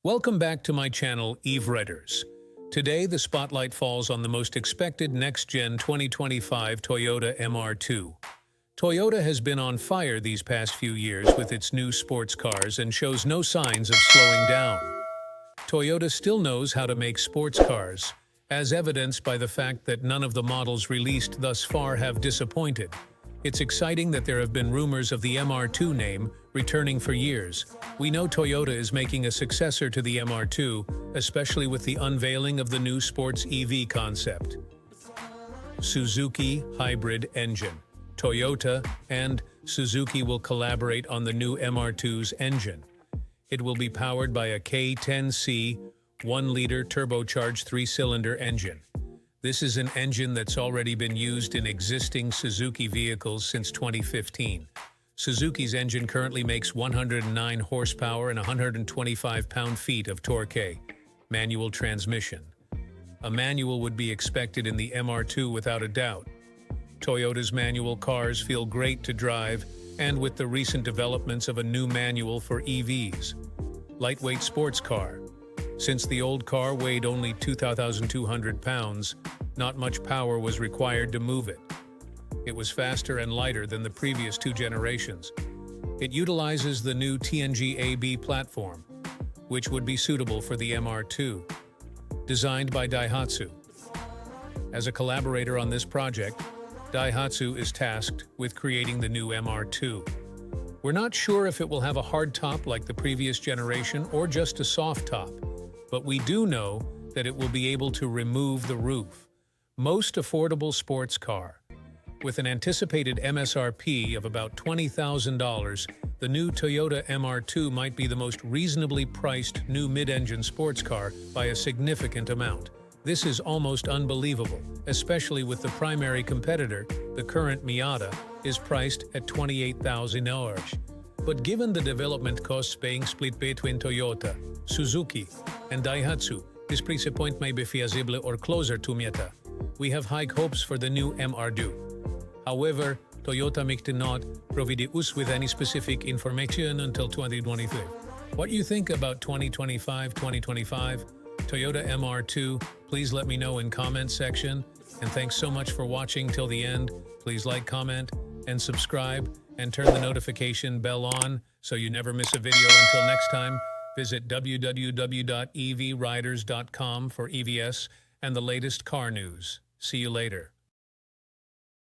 Welcome back to my channel, Eve Redders. Today, the spotlight falls on the most expected next-gen 2025 Toyota MR2. Toyota has been on fire these past few years with its new sports cars and shows no signs of slowing down. Toyota still knows how to make sports cars, as evidenced by the fact that none of the models released thus far have disappointed. It's exciting that there have been rumors of the MR2 name returning for years. We know Toyota is making a successor to the MR2, especially with the unveiling of the new sports EV concept. Suzuki Hybrid Engine. Toyota and Suzuki will collaborate on the new MR2's engine. It will be powered by a K10C 1-liter turbocharged 3-cylinder engine. This is an engine that's already been used in existing Suzuki vehicles since 2015. Suzuki's engine currently makes 109 horsepower and 125 pound-feet of torque, manual transmission. A manual would be expected in the MR2 without a doubt. Toyota's manual cars feel great to drive, and with the recent developments of a new manual for EVs. Lightweight sports car. Since the old car weighed only 2,200 pounds, not much power was required to move it. It was faster and lighter than the previous two generations. It utilizes the new TNGA-B platform, which would be suitable for the MR2. Designed by Daihatsu. As a collaborator on this project, Daihatsu is tasked with creating the new MR2. We're not sure if it will have a hard top like the previous generation or just a soft top, but we do know that it will be able to remove the roof. Most affordable sports car. With an anticipated MSRP of about $20,000, the new Toyota MR2 might be the most reasonably priced new mid-engine sports car by a significant amount. This is almost unbelievable, especially with the primary competitor, the current Miata, is priced at $28,000. But given the development costs being split between Toyota, Suzuki, and Daihatsu, this price point may be feasible or closer to Miata. We have high hopes for the new MR2. However, Toyota might not provide us with any specific information until 2023. What you think about 2025 Toyota MR2? Please let me know in comment section. And thanks so much for watching till the end. Please like, comment, and subscribe, and turn the notification bell on so you never miss a video. Until next time, visit www.evriders.com for EVS and the latest car news. See you later.